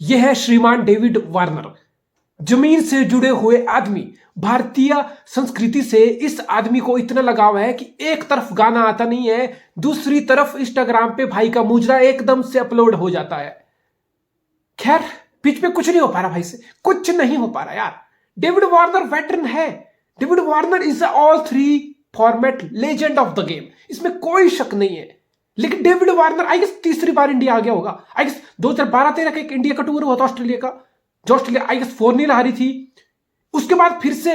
यह है श्रीमान डेविड वार्नर, जमीन से जुड़े हुए आदमी। भारतीय संस्कृति से इस आदमी को इतना लगाव है कि एक तरफ गाना आता नहीं है, दूसरी तरफ इंस्टाग्राम पे भाई का मुजरा एकदम से अपलोड हो जाता है। खैर, पिच पे कुछ नहीं हो पा रहा भाई से, कुछ नहीं हो पा रहा यार। डेविड वार्नर वेटरन है। David Warner is all three format legend of the game, इसमें कोई शक नहीं है। लेकिन डेविड वार्नर आई गेस तीसरी बार इंडिया आ गया होगा। आई गेस 2012-13 का एक इंडिया का टूर हुआ था ऑस्ट्रेलिया का, जो ऑस्ट्रेलिया आई गेस 4-0 हारी थी। उसके बाद फिर से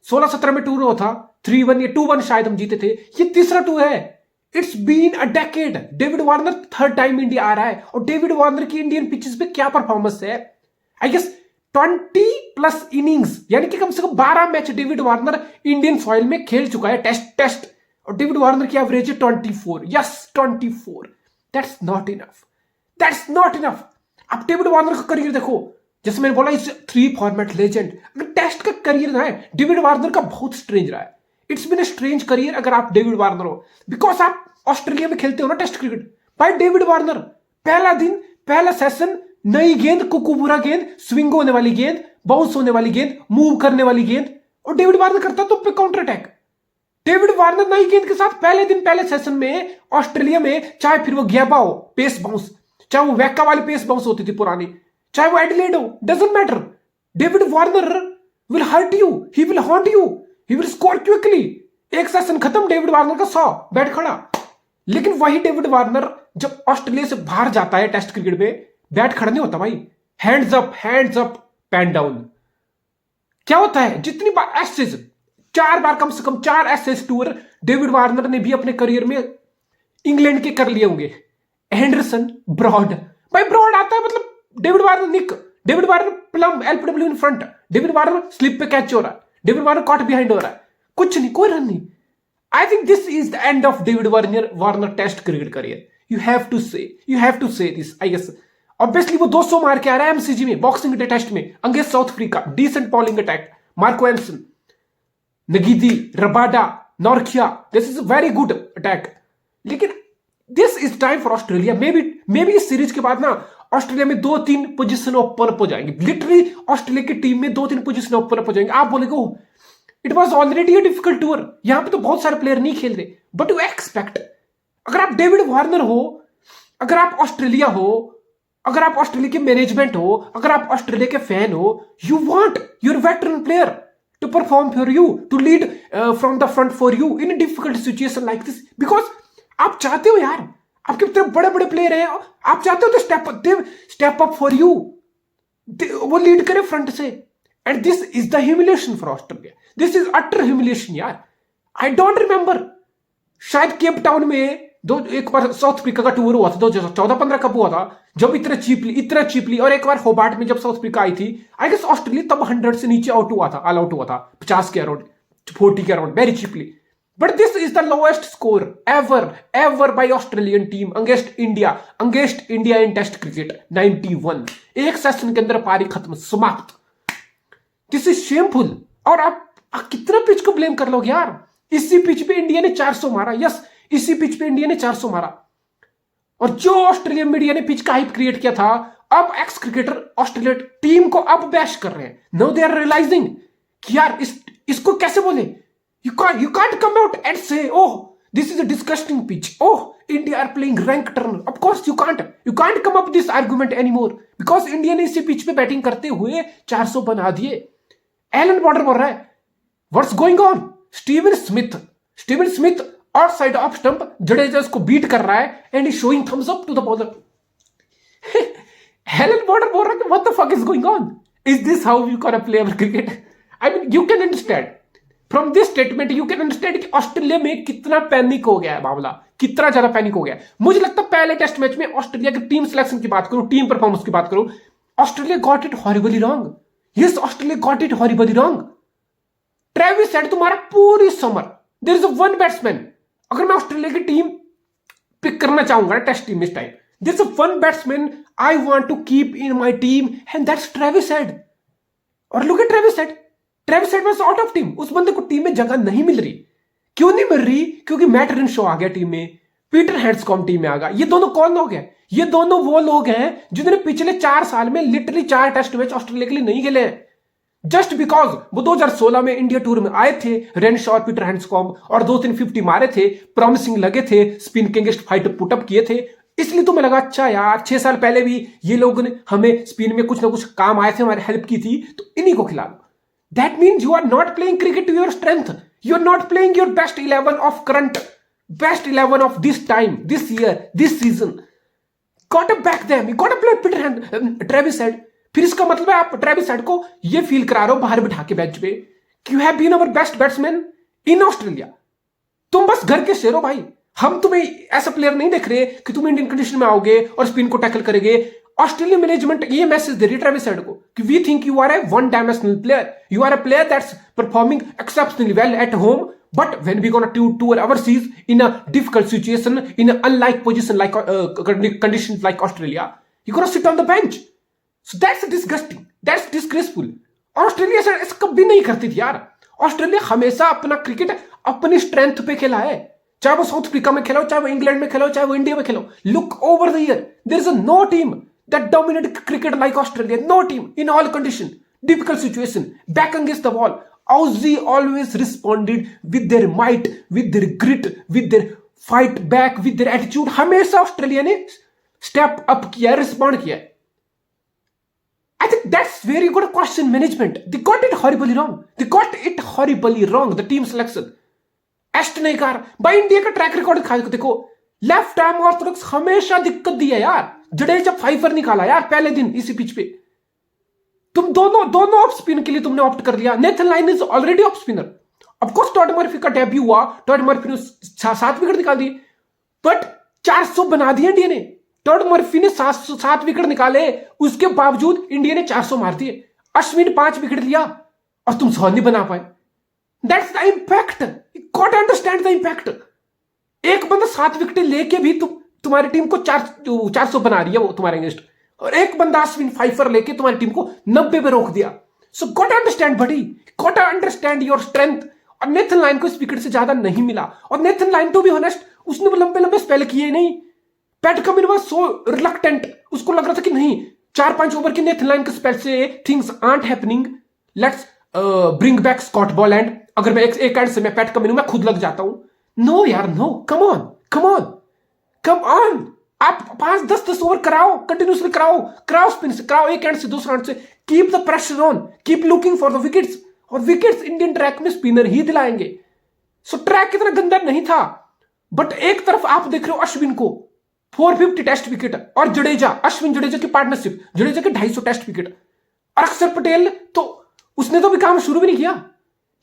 16-17 में टूर हुआ था, 3-1 या 2-1 शायद हम जीते थे। ये तीसरा टूर है। It's been a decade. David Warner third time India आ रहा है, और डेविड वार्नर की इंडियन पिचेस पे क्या परफॉर्मेंस है। आई गेस 20+ इनिंग्स, यानी कि कम से कम 12 match David Warner Indian soil में खेल चुका है, टेस्ट। और डेविड वार्नर की एवरेज है 24। Yes, 24। That's not enough, that's not enough. आप डेविड वार्नर का करियर देखो, जैसे मैंने बोला इस 3 फॉर्मेट लेजेंड। अगर टेस्ट का करियर ना है डेविड वार्नर का, बहुत स्ट्रेंज रहा है। It's been a strange career अगर आप डेविड वार्नर हो, बिकॉज आप ऑस्ट्रेलिया में खेलते हो ना टेस्ट क्रिकेट। भाई डेविड वार्नर पहला दिन, पहला सेशन, नई गेंद, कुकुबुरा गेंद, स्विंग होने वाली गेंद, बाउंस होने वाली गेंद, मूव करने वाली गेंद, और डेविड वार्नर करता तो पे काउंटर अटैक। डेविड वार्नर नई गेंद के साथ पहले दिन, पहले सेशन में ऑस्ट्रेलिया में, चाहे फिर वो गैबा हो पेस बाउंस, चाहे वो वैक्का वाली पेस बाउंस होती थी पुरानी, चाहे वो एडिलेड हो, doesn't matter. David Warner will hurt you, he will haunt you, he will score quickly. एक सेशन खत्म, डेविड वार्नर का 100 बैट खड़ा। लेकिन वही डेविड वार्नर जब ऑस्ट्रेलिया से बाहर जाता है टेस्ट क्रिकेट में, बैट खड़ा नहीं होता भाई। Hands up, pen down. क्या होता है, जितनी बार एसेज, 4 बार कम से कम 4 एसेज टूर डेविड वार्नर ने भी अपने करियर में इंग्लैंड के कर लिए होंगे। एंडरसन, ब्रॉड, भाई ब्रॉड आता है मतलब David Warner nick, David Warner plum, LBW in front, David Warner slip पे कैच हो रहा है, डेविड वार्नर कॉट बिहाइंड हो रहा है, कुछ नहीं, कोई रन नहीं। I think this is the end of David Warner Test cricket career. You have to say this. I guess obviously वो 200 मार के आ रहा है एमसीजी में, बॉक्सिंग डे टेस्ट में against South Africa, decent bowling attack, Marco Jansen, Ngidi, Rabada, Nortje, this is a very good attack. लेकिन this is time for Australia. Maybe इस सीरीज के बाद ना ऑस्ट्रेलिया में 2-3 पोजीशन ओपन अप हो जाएंगे। Literally Australia की team में 2-3 पोजीशन ओपन अप हो जाएंगे। आप बोलेगे it was already a difficult tour, यहां पे तो बहुत सारे प्लेयर नहीं खेल रहे, बट यू एक्सपेक्ट, अगर आप डेविड वार्नर हो, अगर आप ऑस्ट्रेलिया हो, अगर आप ऑस्ट्रेलिया के मैनेजमेंट हो, अगर आप ऑस्ट्रेलिया के फैन हो, you want your veteran player to perform for you, to lead from the front for you in a difficult situation like this. Because आप चाहते हो यार, आपके तरफ बड़े बड़े प्लेयर हैं, आप चाहते हो तो स्टेप अप फॉर यू, वो लीड करे फ्रंट से। And this is the humiliation for Australia, this is utter humiliation यार। आई डोंट रिमेंबर, शायद केप टाउन में एक बार साउथ अफ्रीका का टूर हुआ था 2014-15 कब हुआ था, जब इतना चीपली, और एक बार होबार्ट में जब साउथ अफ्रीका आई थी, आई गेस ऑस्ट्रेलिया तब 100 से नीचे आउट हुआ था, ऑल आउट हुआ था 50 के अराउंड, 40 के around, very cheaply. But this is the lowest score ever by Australian team against India in Test cricket, 91। एक सेशन के अंदर पारी खत्म, समाप्त। This is shameful. और आप कितना पिच को ब्लेम कर लोगे यार। इसी पिच पे इंडिया ने 400 मारा, यस, इसी पिच पे इंडिया ने 400 मारा। और जो ऑस्ट्रेलियन मीडिया ने पिच का हाइप क्रिएट किया था, अब एक्स क्रिकेटर ऑस्ट्रेलिया टीम को अब बैश कर रहे हैं। नाउ दे आर रियलाइजिंग कि यार इसको कैसे बोले। You can't come out and say, oh, this is a disgusting pitch. Oh, India are playing rank turner. Of course you can't come up with this argument anymore. Because India ने इसी pitch पे batting करते हुए 400 बना दिए। Elon Border बोल रहा है, What's going on? Steven Smith outside off stump, Jadeja उसको बीट कर रहा है and is showing thumbs up to the bowler. Allan Border बोल रहा है कि what the fuck is going on? Is this how you gonna play our cricket? I mean, you can understand. From this statement you can understand कि Australia में कितना panic हो गया है मामला, कितना ज्यादा पैनिक हो गया है। मुझे लगता है पहले टेस्ट मैच में ऑस्ट्रेलिया की टीम सिलेक्शन की बात करूं, टीम परफॉर्मेंस की बात करूं, Australia got it horribly wrong. Yes, Australia got it horribly wrong. Travis Head तुम्हारा पूरी summer, there is one batsman, अगर मैं ऑस्ट्रेलिया की टीम पिक करना चाहूंगा टेस्ट टीम इस time, there is one batsman I want to keep in my team and that's Travis Head. और look at Travis head was out of team. उस बंदे को टीम में जगह नहीं मिल रही। क्यों नहीं मिल रही? क्योंकि मैट रेनशॉ आ गया टीम में, पीटर हैंड्सकॉम्ब टीम में आ गया। ये दोनों कौन लोग हैं? ये दोनों वो लोग हैं जिन्होंने पिछले 4 साल में लिटरली 4 टेस्ट मैच ऑस्ट्रेलिया के लिए नहीं खेले हैं। जस्ट बिकॉज वो 2016 में इंडिया टूर में आए थे, रेनशॉ और पीटर हैंड्सकॉम्ब, और 2-3 50 मारे थे, प्रॉमिसिंग लगे थे, स्पिन के अगेंस्ट फाइट पुटअप किए थे। इसलिए तो मैं लगा अच्छा यार 6 साल पहले भी ये लोगों ने हमें स्पिन में कुछ ना कुछ काम आए थे, हमारी हेल्प की थी, तो इन्हीं को खिला लो। That means you are not playing cricket to your strength, you are not playing your best 11 of current, best 11 of this time, this year, this season. Gotta back them. You gotta play Travis Head. फिर इसका मतलब है आप Travis Head को ये feel करा रहे हो बाहर बिठा के बेंच पे कि you have been our best batsman in Australia. तुम बस घर के शेर हो भाई। हम तुम्हें ऐसा प्लेयर नहीं देख रहे कि तुम इंडियन कंडीशन में आओगे और स्पिन को टैकल करेंगे। ऑस्ट्रेलियन मैनेजमेंट ये मैसेज दे रही है ट्रेविस हेड को कि we think you are a one dimensional player, you are a player that's performing exceptionally well at home, but when we gonna tour overseas in a difficult situation, in an unlike position like conditions like Australia, you gonna sit on the bench. So that's disgusting, that's disgraceful. Australia से ऐसा कभी नहीं करती थी यार। Australia हमेशा अपना cricket अपनी स्ट्रेंथ पे खेला है, चाहे वो साउथ अफ्रीका में खेलो, चाहे वो इंग्लैंड में खेलो, चाहे वो इंडिया में खेलो। Look over the year, there is no team that dominate cricket like Australia, no team in all condition, difficult situation, back against the wall. Aussie always responded with their might, with their grit, with their fight back, with their attitude. हमेशा Australia ने step up किया, respond किया। I think that's very good question management. They got it horribly wrong. They got it horribly wrong. The team selection. Aston एगार भाई India का track record दिखा देखो, left arm Orthodox हमेशा दिक्कत दी है यार। जडेजा 5 निकाला यार पहले दिन इसी पिच पे। तुम दोनों ऑफ स्पिन के लिए तुमने ऑप्ट कर लिया। Nathan Lyon is already off spinner. Of course Todd Murphy का डेब्यू हुआ, टॉड मर्फी ने 7 विकेट निकाल दिए, बट 400 बना दिए इंडिया ने। टॉड मर्फी ने 7 विकेट निकाले, उसके बावजूद इंडिया ने 400 मार दिए। अश्विन 5 विकेट लिया और तुम 100 नहीं बना पाए। That's the impact, you got to understand the impact. एक बंदा 7 विकेट लेके भी तुम्हारी टीम को 400 बना रही है वो तुम्हारे अगेंस्ट, और एक बंदा अश्विन 5 लेके तुम्हारी टीम को 90 पे रोक दिया। So got understand buddy, got understand your strength. और नेथन लाइन को इस विकेट से ज्यादा नहीं मिला, और Nathan Lyon to be honest उसने लंबे स्पेल किए नहीं। Pat Cummins was so reluctant, उसको लग रहा था कि नहीं 4-5 ओवर की नेथन लाइन के स्पेल से things aren't happening, let's bring back Scott Boland. अगर मैं एक एंड से मैं पैट कमिंस मैं खुद लग जाता हूं। नो यार नो, कम ऑन। आप 5-10 ओवर कराओ, कंटिन्यूसली कराओ स्पिन से, कराओ एक एंड से दूसरा एंड से। Keep the pressure on, keep looking for the wickets, और विकेट्स इंडियन ट्रैक में स्पिनर ही दिलाएंगे। सो ट्रैक इतना गंदा नहीं था, बट एक तरफ आप देख रहे हो अश्विन को 450 टेस्ट विकेट, और अश्विन जडेजा की पार्टनरशिप, जडेजा के 250 टेस्ट विकेट, और अक्षर पटेल तो उसने तो भी काम शुरू भी नहीं किया।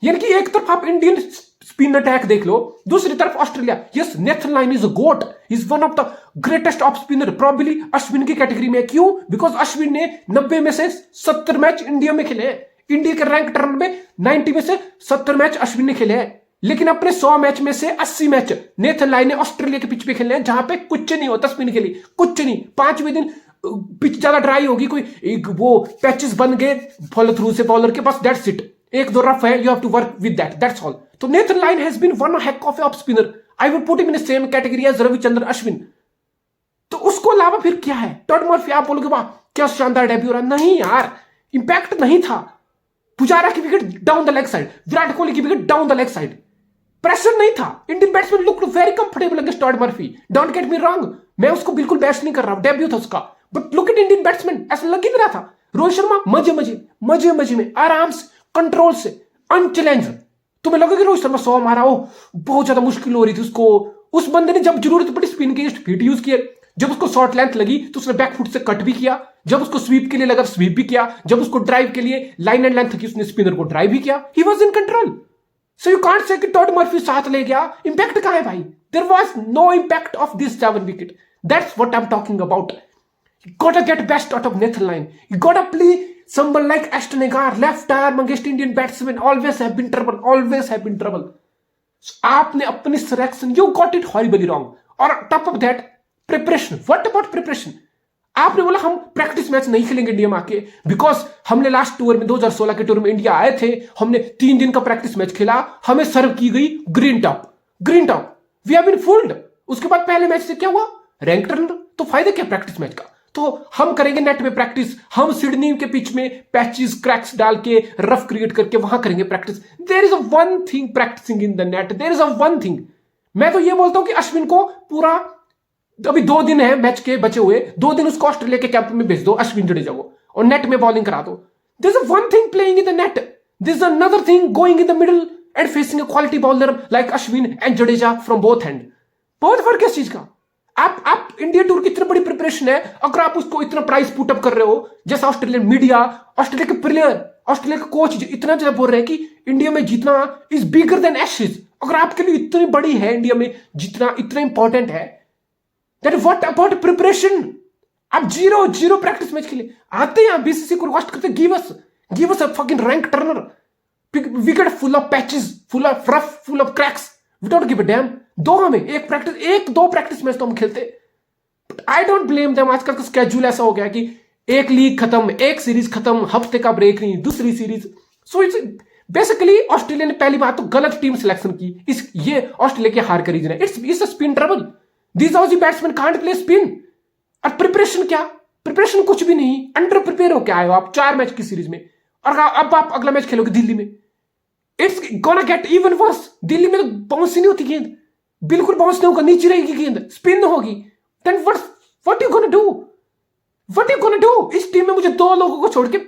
यानी कि एक तरफ आप इंडियन स्पिन अटैक देख लो, दूसरी तरफ Australia. Yes, Nathan Lyon is a GOAT, is one of the greatest of spinner, probably Ashwin की कैटेगरी में। क्यों? बिकॉज अश्विन ने 90 में से 70 मैच इंडिया में खेले हैं। इंडिया के रैंक टर्न में 90 में से 70 मैच अश्विन ने खेले हैं, लेकिन अपने 100 मैच में से 80 मैच नेथन लाइन ने ऑस्ट्रेलिया के पिच पे खेले हैं, जहां पे कुछ नहीं होता स्पिन के लिए, कुछ नहीं। 5वें दिन पिच ज्यादा ड्राई होगी, कोई वो पैचेस बन गए फॉलो थ्रू से बॉलर के पास, दैट्स इट। 1-2 रफ है, you have to work with that's all. तो Nathan Lyon has been one heck of spinner. I would put him in the same category as Ravichandran Ashwin. तो उसको अलावा फिर क्या है? टॉड मर्फी आप बोलोगे वाह क्या शानदार डेब्यू रहा, नहीं यार, इंपैक्ट नहीं था। पुजारा की wicket down the leg side, Virat Kohli की wicket down the leg side, pressure नहीं था। Indian batsman looked very comfortable against Todd Murphy, don't get me wrong, मैं उसको बिल्कुल बैश नहीं कर रहा हूं, डेब्यू था उसका, but look at Indian batsman, ऐसा लग ही नहीं रहा था। रोहित शर्मा मजे में आराम से कंट्रोल से अनचैलेंज। तुम्हें लगा कि रोहित शर्मा 100 मारा हो, बहुत ज्यादा मुश्किल हो रही थी उसको। उस बंदे ने जब जरूरत पड़ी स्पिन के फिट यूज किया, जब उसको शॉर्ट लेंथ लगी तो उसने बैक फुट से कट भी किया, जब उसको स्वीप के लिए लगा स्वीप भी किया, जब उसको ड्राइव के लिए लाइन एंड लेंथ की उसने स्पिनर को ड्राइव भी किया। He was in control. So you can't say कि टॉड मर्फी साथ ले गया, इंपैक्ट कहां है भाई? There was no impact of this 7 wicket. That's what I am talking about. You gotta get best out of Nathan Lyon. You gotta play someone like Ashton Agar, left arm against Indian batsmen. Always have been trouble. So आपने अपनी selection, you got it horribly wrong. और top of that, preparation. What about preparation? आपने बोला हम practice match नहीं खेलेंगे India में आके, बिकॉज हमने लास्ट टूर में 2016 के टूर में इंडिया आए थे, हमने 3 दिन का प्रैक्टिस मैच खेला, हमें सर्व की गई green top. We have been fooled. उसके बाद पहले मैच से क्या हुआ, रैंक टर्नर। तो फायदा क्या प्रैक्टिस मैच का? तो हम करेंगे नेट में प्रैक्टिस, हम सिडनी के पिच में पैचेस क्रैक्स डाल के रफ क्रिएट करके वहां करेंगे practice. There is a one thing practicing in the net, there is a one thing. मैं तो ये बोलता हूं कि अश्विन को पूरा, अभी 2 दिन है मैच के बचे हुए, 2 दिन उसको ऑस्ट्रेलिया के कैंप में भेज दो अश्विन जडेजा को, और नेट में बॉलिंग करा दो। This is one thing playing in the net, this is another thing going in the middle and facing a quality bowler like Ashwin and Jadeja from both hand. बहुत फर्क है इस चीज का। आप इंडिया टूर की इतनी बड़ी प्रिपरेशन है, अगर आप उसको इतना प्राइस पुटअप कर रहे हो, जैसा ऑस्ट्रेलियन मीडिया, ऑस्ट्रेलिया के प्लेयर, ऑस्ट्रेलिया के कोच इतना ज्यादा बोल रहे हैं कि इंडिया में जीतना इज बिगर देन एशेज। अगर आपके लिए इतनी बड़ी है इंडिया में जीतना, इतना इंपॉर्टेंट है, दैट व्हाट अबाउट प्रिपरेशन? आप जीरो प्रैक्टिस मैच के लिए आते हैं, बीसीसी को रिक्वेस्ट करते, give us a fucking rank turner, wicket full of patches, full of rough, full of cracks, we don't give a damn. दो हमें एक दो प्रैक्टिस मैच तो हम खेलते। I don't blame them. आजकल का स्केड्यूल ऐसा हो गया कि एक लीग खत्म, एक सीरीज खत्म, हफ्ते का ब्रेक नहीं, दूसरी series. So it's basically Australia ने पहली बात तो गलत टीम सिलेक्शन की, ये ऑस्ट्रेलिया की हार का रीजन है। It's a spin trouble, these Aussie batsman can't play spin. और प्रिपरेशन क्या? प्रिपरेशन कुछ भी नहीं, अंडर प्रिपेयर होकर आए हो आप 4 मैच की सीरीज में, और अब आप अगला मैच खेलोगे दिल्ली में। It's gonna get even worse. Delhi में तो बाउंस ही नहीं होती गेंद, बिल्कुल बाउंस नहीं होगा, नीचे रहेगी गेंद, स्पिन होगी। Then what you gonna do? What you gonna do? इस टीम में मुझे 2 लोगों को छोड़ के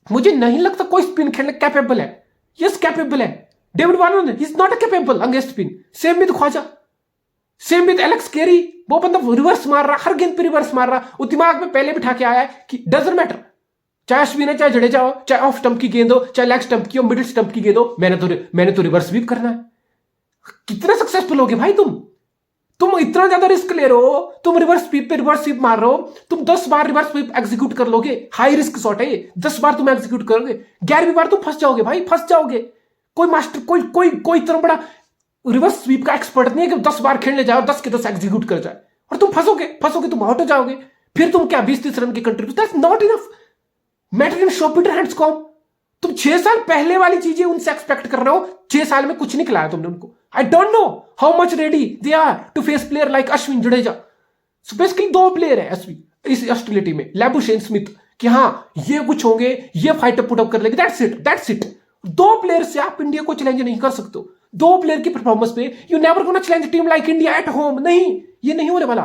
मुझे नहीं लगता कोई स्पिन खेलने कैपेबल है। यस कैपेबल है, David Warner is not a capable against spin. Same with Khawaja, same with Alex Carey. वो बंदा रिवर्स मार रहा, हर गेंद पे रिवर्स मार रहा। वो दिमाग में पहले बिठा के आया है कि डजंट मैटर, चाहे अश्विन है, चाहे जडेजा हो, चाहे ऑफ स्टंप की गेंद हो, चाहे लेग स्टंप की हो, मिडिल स्टंप की गेंद हो, मैंने तो रिवर्स स्वीप करना है। कितना सक्सेसफुल होगे भाई तुम इतना ज्यादा रिस्क ले रहे हो, तुम रिवर्स स्वीप पे रिवर्स स्वीप मार रहे हो, तुम 10 बार रिवर्स स्वीप एग्जीक्यूट कर लोगे। हाई रिस्क शॉट है ये, 10 बार तुम एग्जीक्यूट करोगे, 11वीं बार तुम फंस जाओगे भाई, फंस जाओगे। कोई मास्टर कोई इतना बड़ा रिवर्स स्वीप का एक्सपर्ट नहीं है कि 10 बार खेलने जाओ, 10 के 10 एग्जीक्यूट कर जाए, और तुम फंसोगे, तुम आउट हो जाओगे। फिर तुम क्या 20-30 रन की contribution, that's not enough. Matter in show Peter Handscomb, तुम 6 साल पहले वाली चीजें उनसे एक्सपेक्ट कर रहे हो। 6 साल में कुछ नहीं खिलाया तुमने उनको। I don't know how much ready they are to face player like Ashwin Jadeja. So basically 2 player है इस ऑस्ट्रेलिया टीम में, लैबुशेन स्मिथ, कि हाँ ये कुछ होंगे, ये फाइट पुट अप कर लेंगे, दैट्स इट। 2 प्लेयर से आप इंडिया को चैलेंज नहीं कर सकते। 2 प्लेयर की परफॉर्मेंस पे you never gonna challenge team like India at home. नहीं, ये नहीं होने वाला।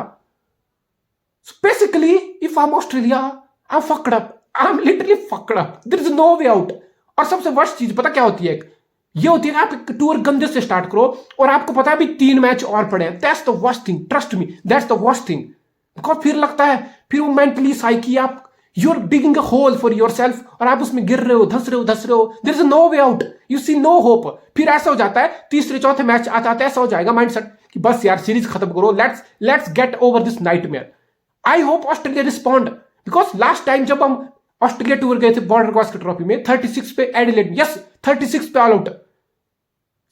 Basically if I am Australia, I am fucked up, I am literally fucked up, there is no way out. और सबसे वर्स्ट चीज पता क्या होती है? ये होती है कि आप टूर गंदे से स्टार्ट करो और आपको पता है अभी 3 मैच और पड़े हैं। That's the worst thing, trust me, that's the worst thing. Because फिर लगता है, फिर वो मेंटली साइकी, आप you are digging a hole for yourself, और आप उसमें गिर रहे हो, धस रहे हो, there is no way out, you see no hope. फिर ऐसा हो जाता है, तीसरे चौथे मैच आता है, ऐसा हो जाएगा माइंडसेट कि बस यार सीरीज खत्म करो, let's get over this nightmare. I hope Australia respond, because last time जब हम ऑस्ट्रेलिया टूर गए थे बॉर्डर गावस्कर ट्रॉफी में, 36 पे एडिलेड, यस 36 पे all out,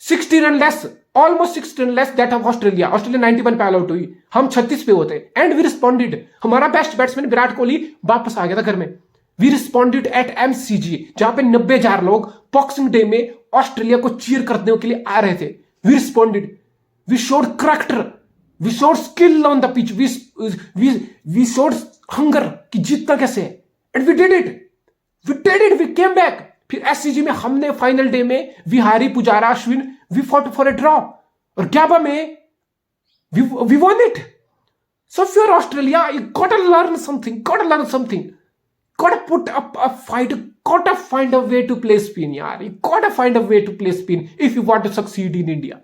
60 run less, almost 60 run less that of Australia. Australia 91 पे ऑल आउट हुई, हम 36 पे होते, एंड वी रिस्पॉन्डेड। हमारा बेस्ट बैट्समैन विराट कोहली वापस आ गया था घर में। वी रिस्पॉन्डेड एट MCG, जहां पे 90,000 लोग बॉक्सिंग डे में ऑस्ट्रेलिया को चीयर करने के लिए आ रहे थे। We responded, we showed character, we showed skill on the pitch, we showed hunger कि जीतना कैसे है, and we did it, we came back. फिर SCG में हमने फाइनल डे में Vihari, Pujara, Ashwin, we fought for a draw, और ग्याबा में we won it. So if you're Australia, you gotta learn something, gotta put up a fight, gotta find a way to play spin, yaar. You gotta find a way to play spin if you want to succeed in India.